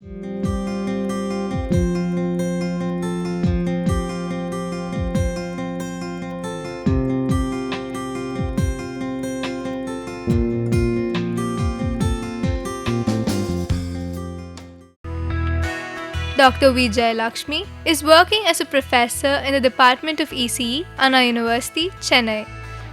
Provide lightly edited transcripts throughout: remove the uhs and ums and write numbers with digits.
Dr. Vijay Lakshmi is working as a professor in the Department of ECE, Anna University, Chennai.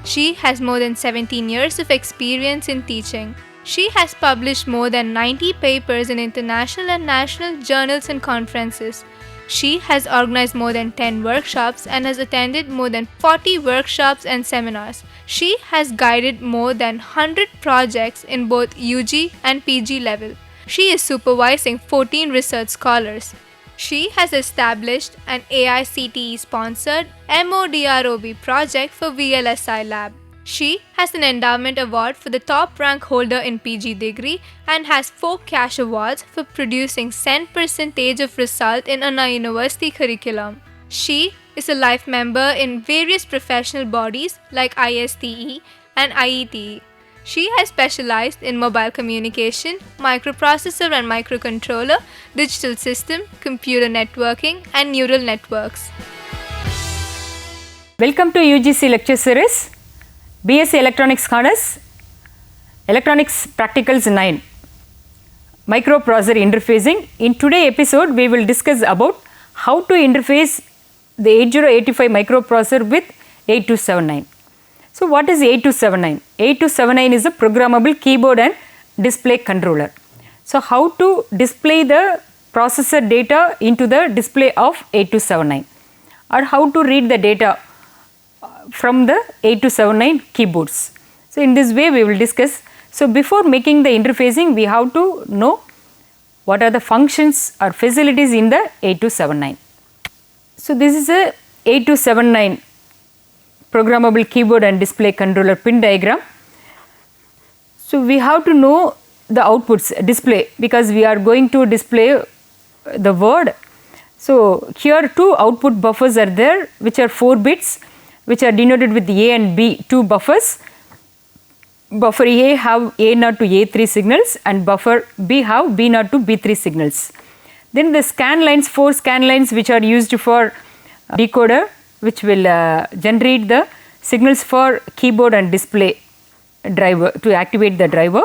She has more than 17 years of experience in teaching. She has published more than 90 papers in international and national journals and conferences. She has organized more than 10 workshops and has attended more than 40 workshops and seminars. She has guided more than 100 projects in both UG and PG level. She is supervising 14 research scholars. She has established an AICTE sponsored MODROB project for VLSI Lab. She has an endowment award for the top rank holder in PG degree and has 4 cash awards for producing cent percentage of result in Anna University curriculum. She is a life member in various professional bodies like ISTE and IETE. She has specialized in mobile communication, microprocessor and microcontroller, digital system, computer networking, and neural networks. Welcome to UGC lecture series, BSc Electronics Honors, Electronics Practicals 9, Microprocessor Interfacing. In today's episode, we will discuss about how to interface the 8085 microprocessor with 8279. So what is 8279? 8279 is a programmable keyboard and display controller. So how to display the processor data into the display of 8279, or how to read the data from the 8279 keyboards. So in this way we will discuss. So before making the interfacing, we have to know what are the functions or facilities in the 8279. So this is a 8279 programmable keyboard and display controller pin diagram. So we have to know the outputs display because we are going to display the word. So here 2 output buffers are there, which are 4 bits, which are denoted with A and B, 2 buffers. Buffer A have A0 to A3 signals and buffer B have B0 to B3 signals. Then the scan lines, 4 scan lines which are used for decoder, which will generate the signals for keyboard and display driver to activate the driver.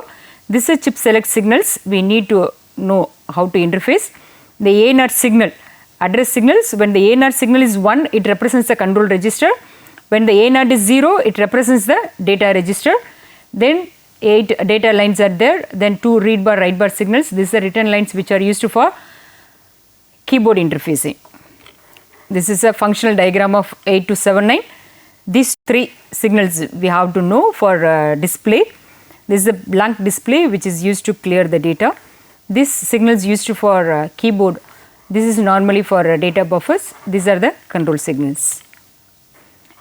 This is chip select signals. We need to know how to interface. The A0 signal, address signals, when the A0 signal is 1, it represents the control register. When the A0 is 0, it represents the data register. Then 8 data lines are there. Then 2 read bar, write bar signals. These are return lines which are used for keyboard interfacing. This is a functional diagram of 8279. These 3 signals we have to know for display. This is a blank display which is used to clear the data. This signals used for keyboard. This is normally for data buffers. These are the control signals.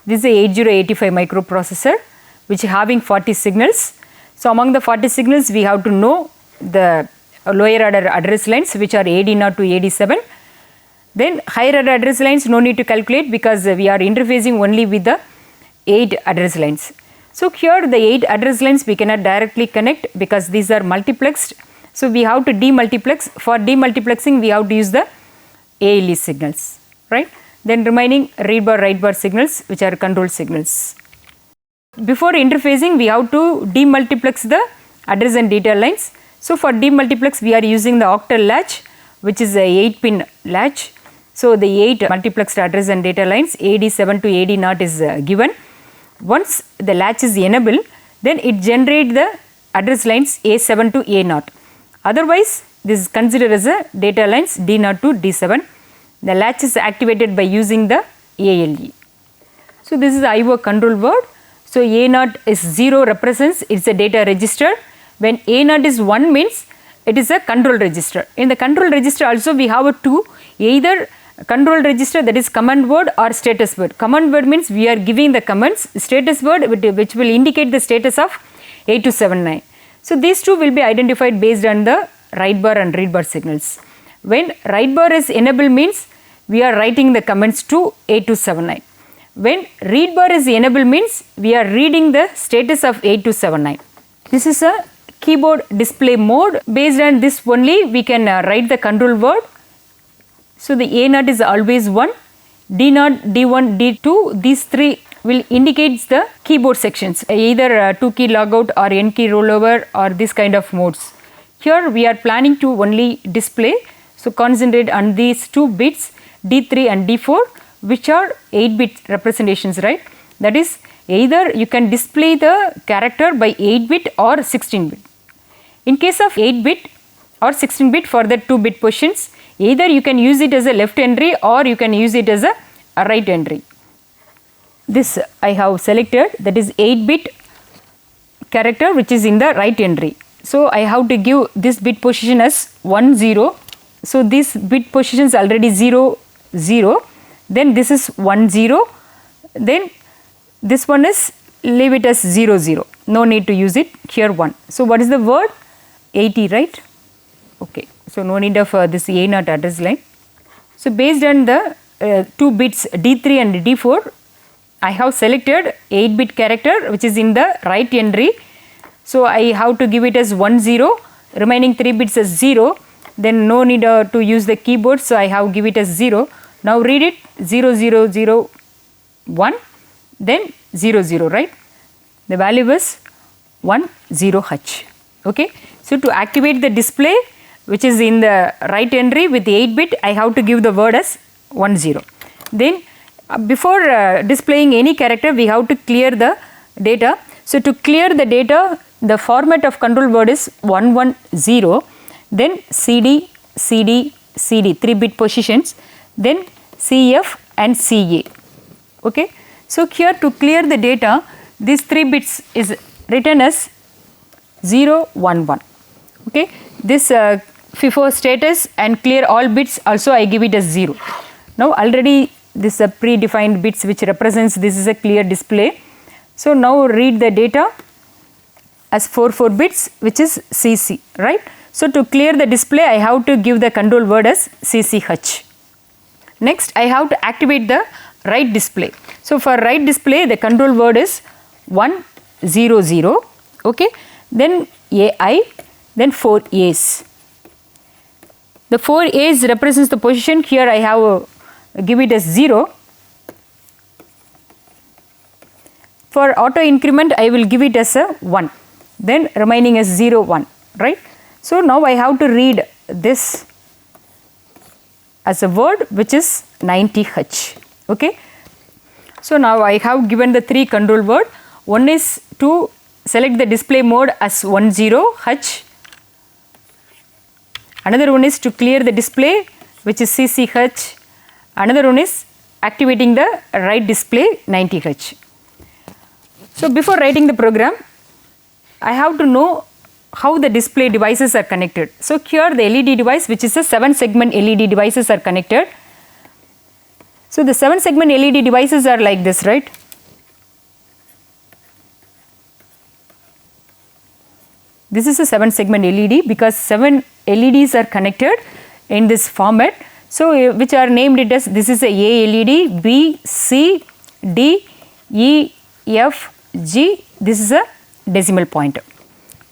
This is a 8085 microprocessor which is having 40 signals. So among the 40 signals we have to know the lower order address lines which are AD0 to AD7. Then higher order address lines no need to calculate because we are interfacing only with the 8 address lines. So here the 8 address lines we cannot directly connect because these are multiplexed. So we have to demultiplex. For demultiplexing we have to use the ALE signals, right? Then remaining read bar, write bar signals which are control signals. Before interfacing we have to demultiplex the address and data lines. So for demultiplex we are using the octal latch, which is a 8-pin latch. So the 8 multiplexed address and data lines AD7 to AD0 is given. Once the latch is enabled, then it generates the address lines A7 to A0. Otherwise, this is considered as a data lines D0 to D7. The latch is activated by using the ALE. So this is the IO control word. So A0 is 0 represents it's a data register. When A0 is 1 means it is a control register. In the control register also we have a 2, either control register, that is command word, or status word. Command word means we are giving the commands. Status word which will indicate the status of 8279. So these two will be identified based on the write bar and read bar signals. When write bar is enabled means we are writing the commands to 8279. When read bar is enabled means we are reading the status of 8279. This is a keyboard display mode. Based on this only we can write the control word. So the A0 is always 1, D0, D1, D2, these three will indicate the keyboard sections, either 2 key logout or N key rollover or this kind of modes. Here we are planning to only display, so concentrate on these 2 bits D3 and D4, which are 8-bit representations, right? That is, either you can display the character by 8-bit or 16-bit. In case of 8-bit or 16-bit for the 2-bit positions, either you can use it as a left entry or you can use it as a right entry. This I have selected, that is 8-bit character which is in the right entry. So I have to give this bit position as 1 0. So this bit position is already 0 0. Then this is 1 0. Then this one is, leave it as 0 0. No need to use it. Here 1. So what is the word? 80, right? Okay. So no need of this A0 address line. So based on the 2 bits D3 and D4, I have selected 8-bit character which is in the right entry. So I have to give it as 1 0, remaining 3 bits as 0. Then no need to use the keyboard, so I have give it as 0. Now read it 0 0 0 1, then 0 0, right? The value is 1 0 H. Okay. So to activate the display which is in the right entry with 8-bit, I have to give the word as 1 0. Then before displaying any character, we have to clear the data. So to clear the data, the format of control word is 110, then CD, CD, CD, 3-bit positions, then CF and CA. Okay. So here to clear the data, these 3 bits is written as 0 1 1. Okay. This FIFO status and clear all bits also I give it as 0. Now already this is a predefined bits which represents this is a clear display. So now read the data as 4 bits which is CC, right? So to clear the display, I have to give the control word as CCH. Next I have to activate the write display. So for write display, the control word is 1 0 0. Okay. Then AI, then 4 A's. The 4 A's represents the position. Here I have give it as 0. For auto increment, I will give it as a 1. Then remaining as 0 1, right? So now I have to read this as a word which is 90H. Okay. So now I have given the 3 control word. One is to select the display mode as 10H. Another one is to clear the display which is CCH. Another one is activating the write display 90H. So before writing the program, I have to know how the display devices are connected. So here the LED device, which is a 7-segment LED devices, are connected. So the 7-segment LED devices are like this, right? This is a 7-segment LED because 7 LEDs are connected in this format. So which are named it as, this is a LED, B, C, D, E, F, G. This is a decimal point.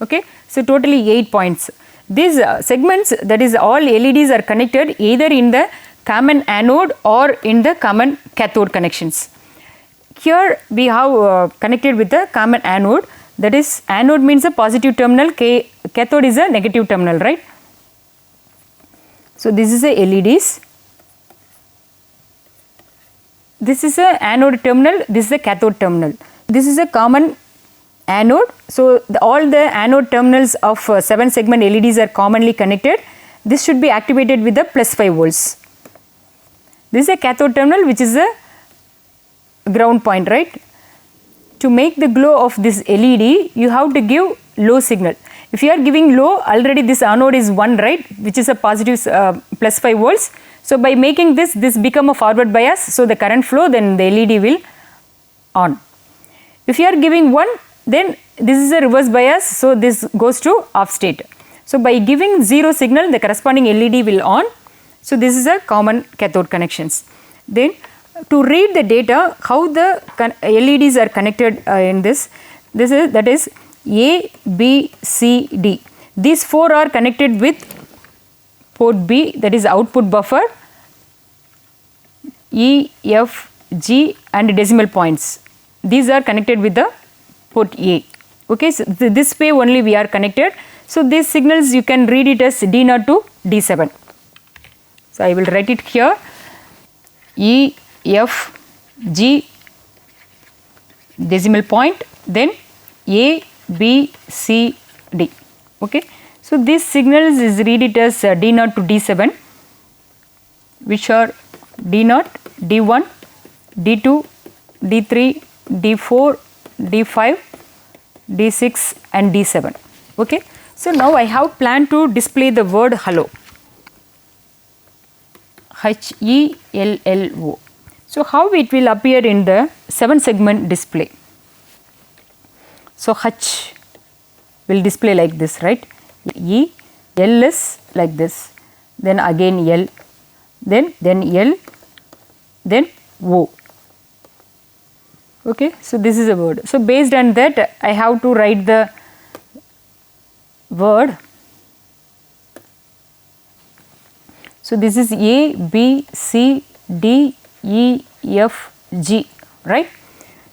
Okay. So totally 8 points. These segments, that is all LEDs are connected either in the common anode or in the common cathode connections. Here we have connected with the common anode, that is anode means a positive terminal, cathode is a negative terminal, right? So this is a LEDs. This is a anode terminal, this is a cathode terminal. This is a common anode. So all the anode terminals of 7-segment LEDs are commonly connected. This should be activated with the +5 volts. This is a cathode terminal which is a ground point, right? To make the glow of this LED, you have to give low signal. If you are giving low, already this anode is 1, right, which is a positive +5 volts. So by making this become a forward bias, so the current flow, then the LED will on. If you are giving 1, then this is a reverse bias, so this goes to off state. So by giving 0 signal, the corresponding LED will on. So this is a common cathode connections. Then to read the data, how the LEDs are connected in this, that is A, B, C, D. These 4 are connected with port B, that is output buffer, E, F, G and decimal points. These are connected with the port A. Okay, so this way only we are connected. So these signals you can read it as D0 to D7. So I will write it here, E, F, G, decimal point, then A, B, C, D. Okay, so these signals is read it as D0 to D7, which are D0, D1, D2, D3, D4, D5, D6 and D7. Okay, so now I have planned to display the word hello, HELLO. So how it will appear in the 7 segment display? So H will display like this, right? E, L is like this, then again L, then L, then O. Okay, so this is a word. So based on that I have to write the word. So this is A, B, C, D, E, F, G, right?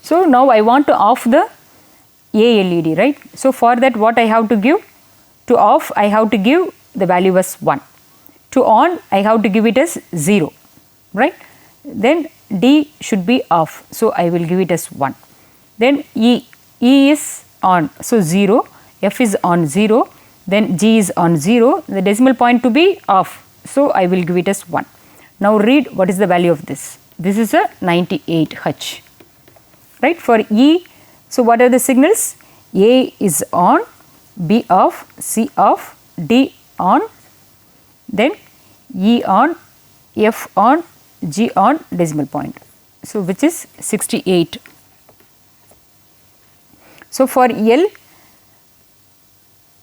So now I want to off the A LED, right? So for that what I have to give? To off I have to give the value as 1. To on I have to give it as 0, right? Then D should be off, so I will give it as 1. Then E is on, so 0, F is on 0, then G is on 0, the decimal point to be off, so I will give it as 1. Now read what is the value of this. This is a 98H, right? For E, so what are the signals? A is on, B off, C off, D on, then E on, F on, G on, decimal point. So which is 68. So for L,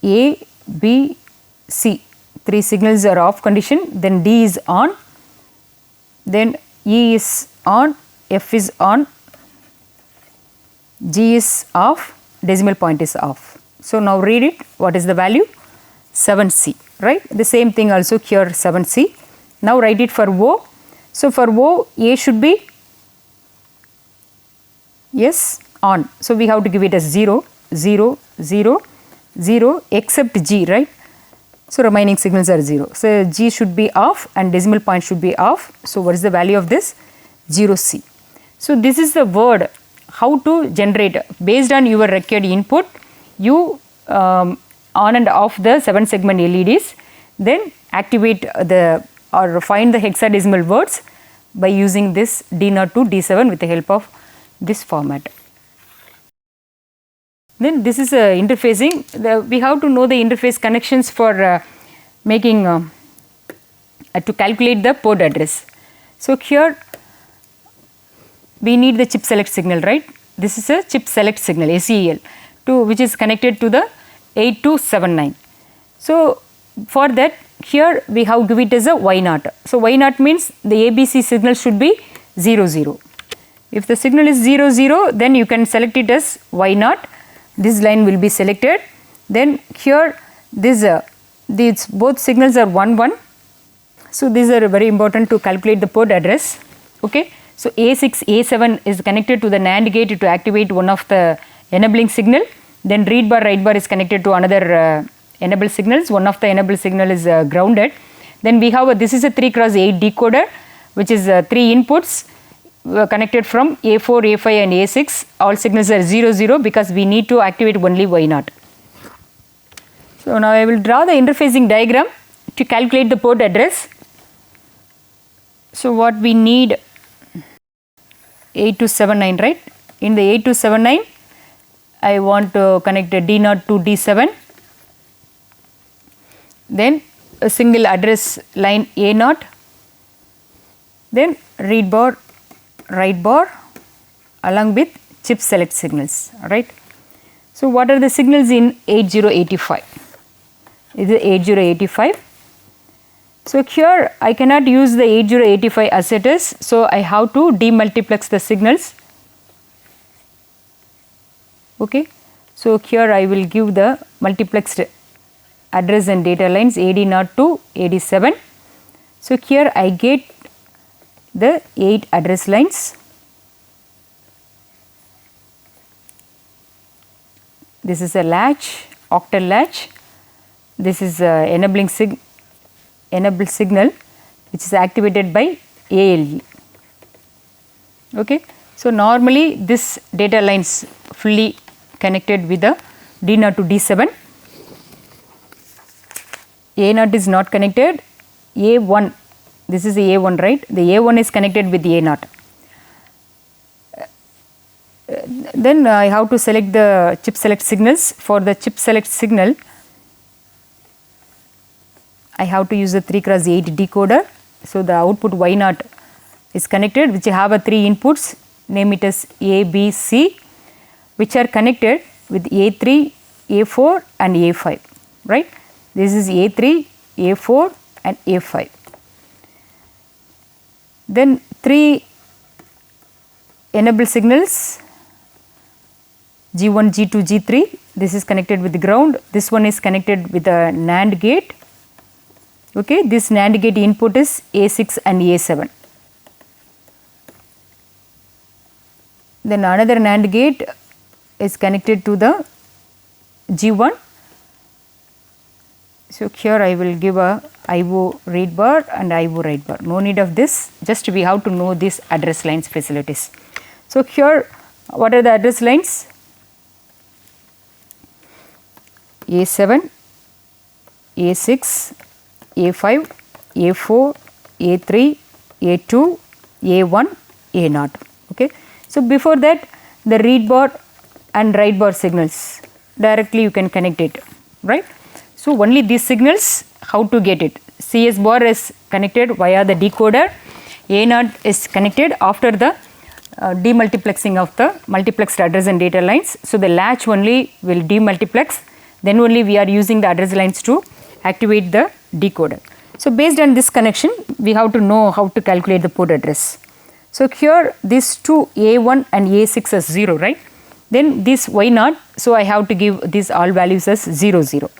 A, B, C, 3 signals are off condition, then D is on, then E is on, F is on, G is off, decimal point is off. So now read it, what is the value? 7C, right? The same thing also here 7C. Now write it for O. So for O, A should be, yes, on. So we have to give it as 0, 0, 0, 0 except G, right? So remaining signals are 0. So G should be off and decimal point should be off. So what is the value of this? 0C. So this is the word how to generate based on your required input. You on and off the 7 segment LEDs, then activate the or find the hexadecimal words by using this D0 to D7 with the help of this format. Then this is interfacing. We have to know the interface connections for making to calculate the port address. So here we need the chip select signal, right? This is a chip select signal SEL which is connected to the 8279. So for that here we have give it as a Y0. So Y0 means the ABC signal should be 0 0. If the signal is 0 0, then you can select it as Y0. This line will be selected. Then here these both signals are 1 1. So these are very important to calculate the port address. Okay. So A6 A7 is connected to the NAND gate to activate one of the enabling signal. Then read bar write bar is connected to another enable signals. One of the enable signal is grounded. Then we have this is a 3x8 decoder which is 3 inputs connected from A4, A5 and A6. All signals are 0 0 because we need to activate only Y0. So now I will draw the interfacing diagram to calculate the port address. So what we need 8279, right? In the 8279 I want to connect a D0 to D7, then a single address line A0, then read bar, write bar along with chip select signals, right? So what are the signals in 8085? This is 8085. So here I cannot use the 8085 as it is, so I have to demultiplex the signals. Okay. So here I will give the multiplexed address and data lines AD0 to AD7. So here I get the 8 address lines. This is a latch, octal latch. This is enable signal which is activated by ALE. Okay. So normally this data lines fully connected with the D0 to D7. A0 is not connected. A1, this is the A1, right? The A1 is connected with the A0. Then I have to select the chip select signals. For the chip select signal, I have to use the 3x8 decoder. So the output Y0 is connected, which have a 3 inputs, name it as A, B, C, which are connected with A3, A4 and A5, right? This is A3, A4 and A5. Then 3 enable signals, G1, G2, G3, this is connected with the ground, this one is connected with a NAND gate. Okay, this NAND gate input is A6 and A7. Then another NAND gate is connected to the G1. So here I will give a IO read bar and IO write bar. No need of this, just we have to know these address lines facilities. So here what are the address lines? A7, A6, A5, A4, A3, A2, A1, A0. Okay. So before that the read bar and write bar signals directly you can connect it, right? So only these signals, how to get it? CS bar is connected via the decoder, A0 is connected after the demultiplexing of the multiplexed address and data lines. So the latch only will demultiplex, then only we are using the address lines to activate the decoder. So based on this connection, we have to know how to calculate the port address. So here these two A1 and A6 as 0, right? Then this Y0, so I have to give these all values as 0, 0.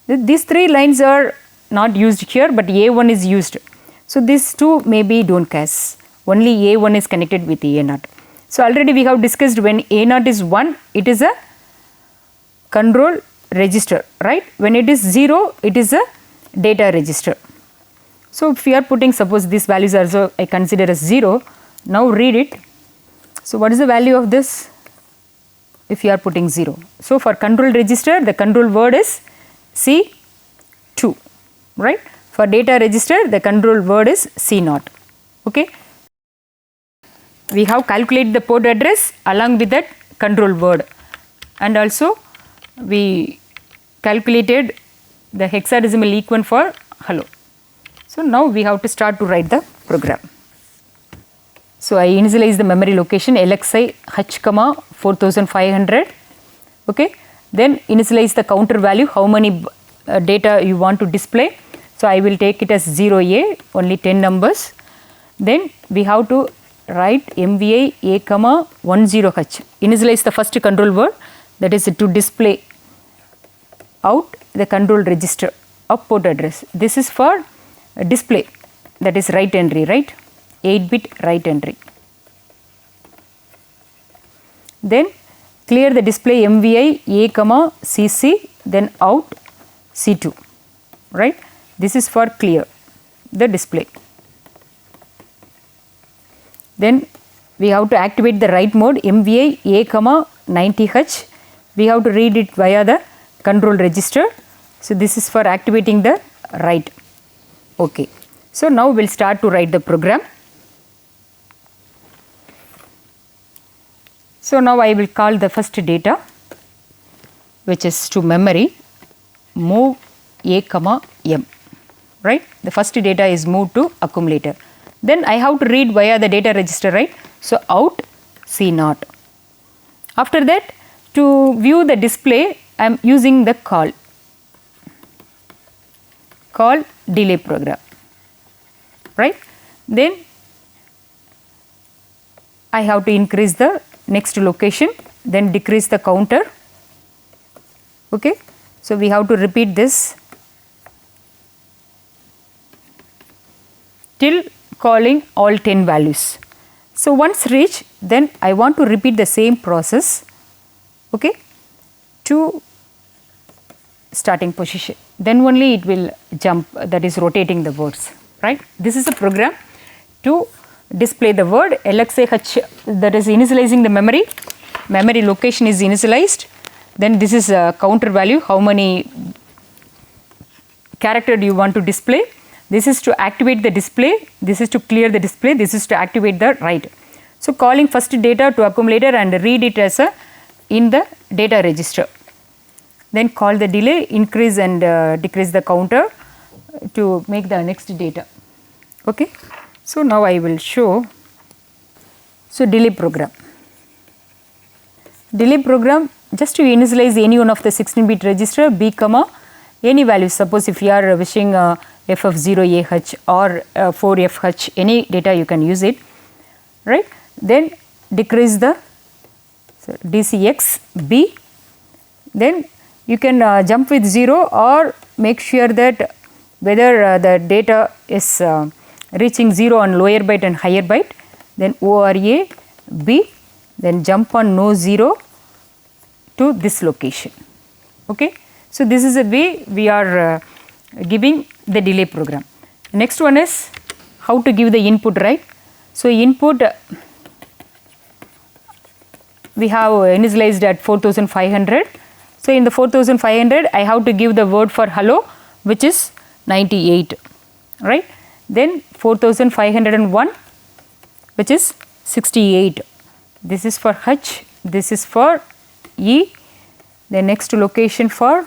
These 3 lines are not used here, but A1 is used. So these two maybe don't cache, only A1 is connected with A0. So already we have discussed when A0 is 1, it is a control register, right? When it is 0, it is a data register. So if we are putting, suppose these values also I consider as 0, now read it. So what is the value of this if you are putting 0? So for control register, the control word is C2, right? For data register, the control word is C0. Okay. We have calculated the port address along with that control word, and also we calculated the hexadecimal equivalent for hello. So now we have to start to write the program. So I initialize the memory location LXI H, 4500. Okay. Then initialize the counter value, how many data you want to display. So I will take it as 0A, only 10 numbers. Then we have to write MVI A, 10H. Initialize the first control word, that is to display out the control register of port address. This is for display, that is write entry, right? 8-bit write entry. Then clear the display MVI A, CC, then out C2, right? This is for clear the display. Then we have to activate the write mode MVI A, 90H. We have to read it via the control register. So this is for activating the write. Okay. So now we'll start to write the program. So now I will call the first data, which is to memory, move A, M, right? The first data is moved to accumulator. Then I have to read via the data register, right? So out C0. After that, to view the display, I am using the call delay program, right? Then I have to increase the next location, then decrease the counter Okay. So, we have to repeat this till calling all 10 values. So, once reached, then I want to repeat the same process, okay, to starting position. Then only it will jump, that is rotating the words, right. This is a program to display the word LXAH, that is initializing the memory location is initialized. Then this is a counter value, how many character do you want to display. This is to activate the display, this is to clear the display, this is to activate the write. So, calling first data to accumulator and read it as a in the data register. Then call the delay, increase and decrease the counter to make the next data. Okay. So, now I will show. So, delay program. Delay program, just to initialize any one of the 16-bit register B comma any value. Suppose if you are wishing FF0AH or 4FH, any data you can use it, right. Then decrease the DCX B, then you can jump with 0 or make sure that whether the data is reaching 0 on lower byte and higher byte, then ORA B, then jump on no 0 to this location. Okay. So, this is a way we are giving the delay program. Next one is how to give the input, right. So, input we have initialized at 4500. So, in the 4500 I have to give the word for hello, which is 98, right. Then 4501, which is 68. This is for H, this is for E. The next location for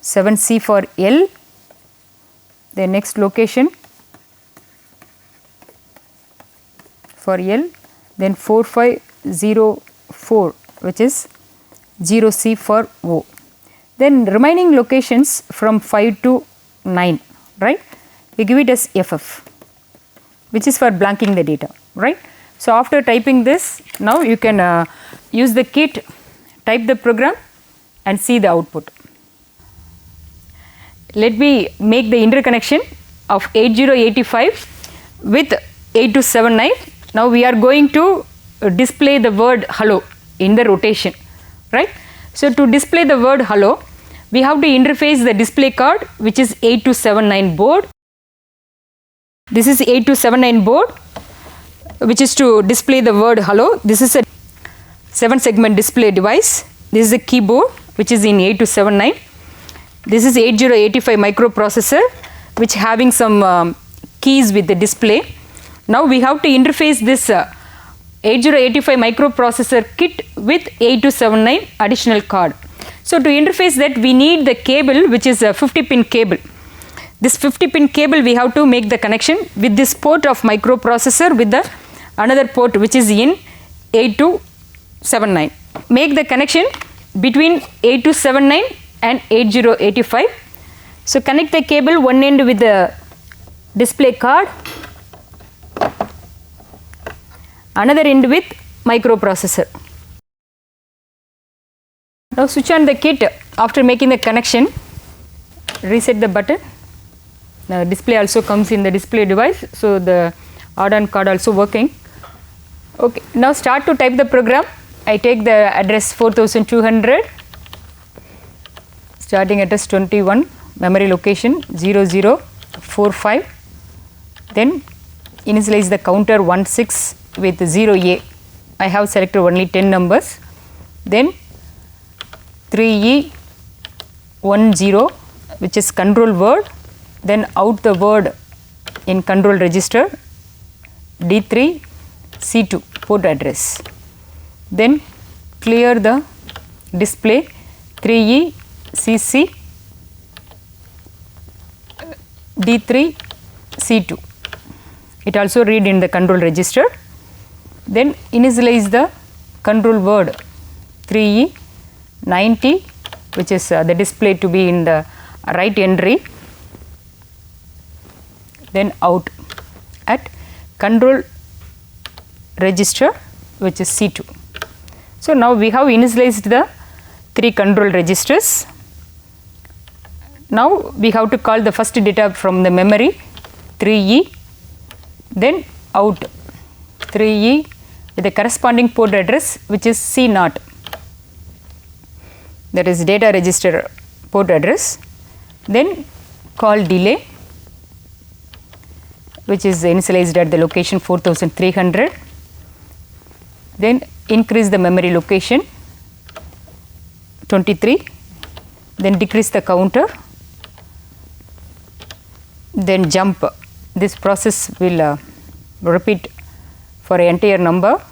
7C for L. The next location for L. Then 4504, which is 0C for O. Then remaining locations from 5 to 9, right. We give it as FF, which is for blanking the data, right. So, after typing this, now you can use the kit, type the program and see the output. Let me make the interconnection of 8085 with 8279. Now, we are going to display the word hello in the rotation, right. So, to display the word hello, we have to interface the display card, which is 8279 board. This is 8279 board, which is to display the word hello. This is a 7-segment display device. This is a keyboard, which is in 8279. This is 8085 microprocessor, which having some keys with the display. Now, we have to interface this 8085 microprocessor kit with 8279 additional card. So, to interface that, we need the cable, which is a 50-pin cable. This 50-pin cable we have to make the connection with this port of microprocessor with the another port, which is in 8279. Make the connection between 8279 and 8085. So, connect the cable one end with the display card, another end with microprocessor. Now, switch on the kit. After making the connection, reset the button. Now, display also comes in the display device. So, the add-on card also working. Okay. Now, start to type the program. I take the address 4200, starting address 21, memory location 0045. Then initialize the counter 16 with 0A. I have selected only 10 numbers. Then 3E10, which is control word. Then out the word in control register D3 C2 port address. Then clear the display 3E CC D3 C2. It also read in the control register. Then initialize the control word 3E 90, which is the display to be in the right entry. Then out at control register, which is C2. So, now we have initialized the 3 control registers. Now we have to call the first data from the memory 3E, then out 3E with the corresponding port address which is C0, that is data register port address. Then call delay, which is initialized at the location 4300. Then increase the memory location 23, then decrease the counter, then jump. This process will repeat for an entire number.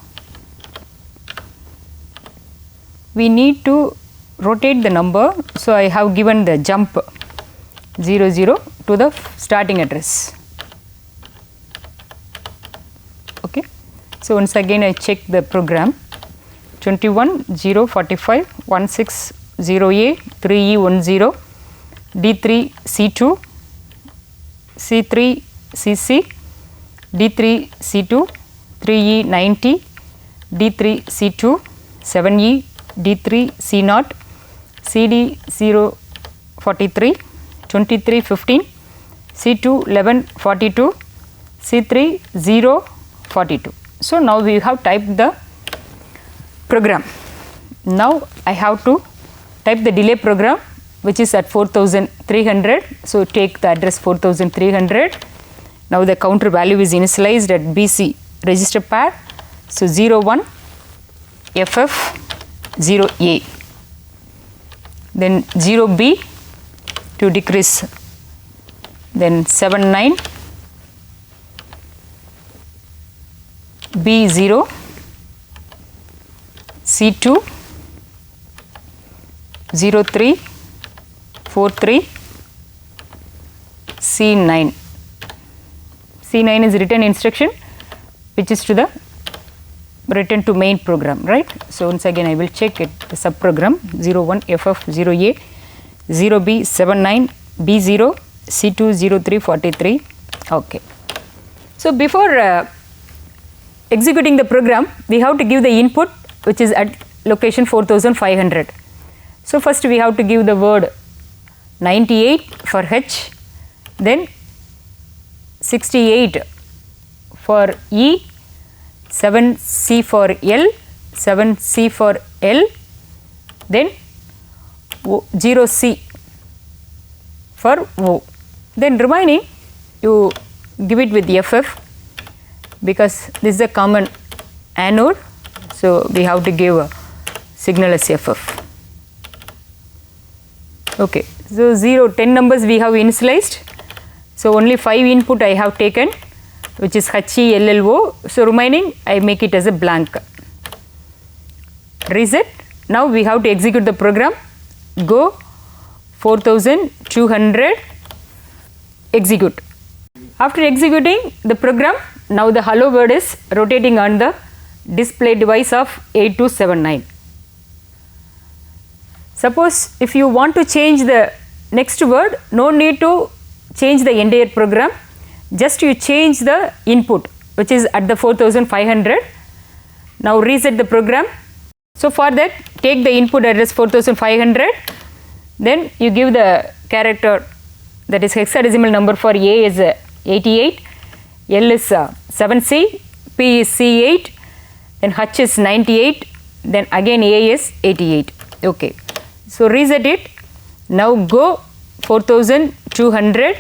We need to rotate the number, so I have given the jump 00 to the starting address. Okay. So once again I check the program. 21 0 45 16 0A 3E10 D3 C2 C3 CC D3 C2 3E 90 D3 C2 7E D3 C0 CD 0 43 23 15 C2 11 42 C3 0 42. So now we have typed the program. Now I have to type the delay program which is at 4300. So take the address 4300. Now the counter value is initialized at BC register pair. So 01 FF 0A. Then 0B to decrease. Then 79 B0 C2 03 43 C9. C9 is return instruction which is to the return to main program, right. So once again I will check it, the subprogram 01 FF 0A 0B 79 B0 C2 03 43. Okay. So before executing the program, we have to give the input which is at location 4500. So first we have to give the word 98 for H, then 68 for E, 7C for L, 7C for L, then 0C for O. Then remaining you give it with FF because this is a common anode, so we have to give a signal as FF. Okay, so 10 numbers we have initialized, so only 5 input I have taken which is HE LLO, so remaining I make it as a blank. Reset. Now we have to execute the program. Go 4200, execute. After executing the program, now the hello word is rotating on the display device of 8279. Suppose if you want to change the next word, no need to change the entire program, just you change the input which is at the 4500. Now reset the program. So for that take the input address 4500, then you give the character, that is hexadecimal number for A is 88, L is 7C, P is C8, then H is 98, then again A is 88. Okay. So reset it. Now go 4200,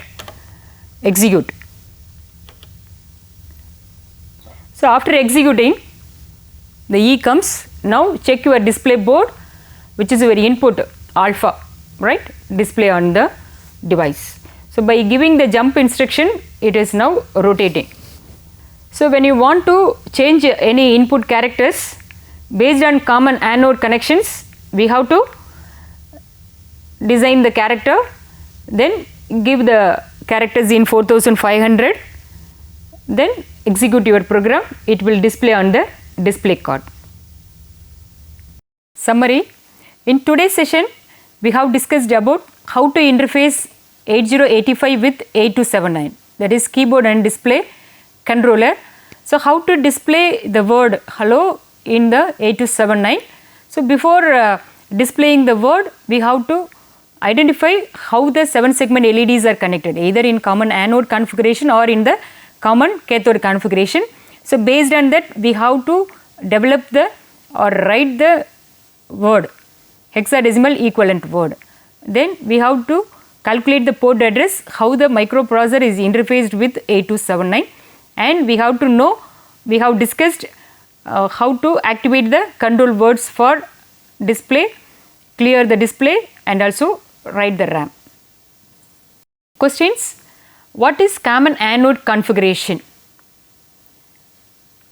execute. So after executing, the E comes. Now check your display board which is your input alpha, right, display on the device. So by giving the jump instruction, it is now rotating. So when you want to change any input characters based on common anode connections, we have to design the character, then give the characters in 4500, then execute your program, it will display on the display card. Summary. In today's session, we have discussed about how to interface 8085 with 8279, that is keyboard and display controller. So how to display the word hello in the 8279. So before displaying the word, we have to identify how the 7 segment LEDs are connected, either in common anode configuration or in the common cathode configuration. So based on that, we have to develop the or write the word, hexadecimal equivalent word. Then we have to calculate the port address, how the microprocessor is interfaced with 8279, and we have to know, we have discussed how to activate the control words for display, clear the display, and also write the RAM. Questions: what is common anode configuration?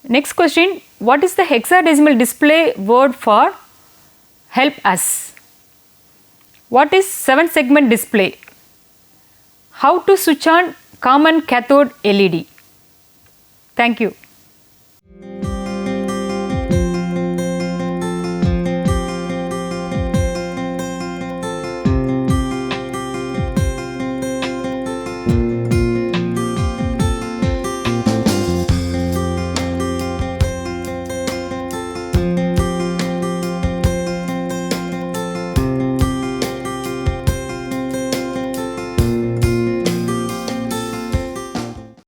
Next question: what is the hexadecimal display word for help us? What is 7 segment display? How to switch on common cathode LED? Thank you.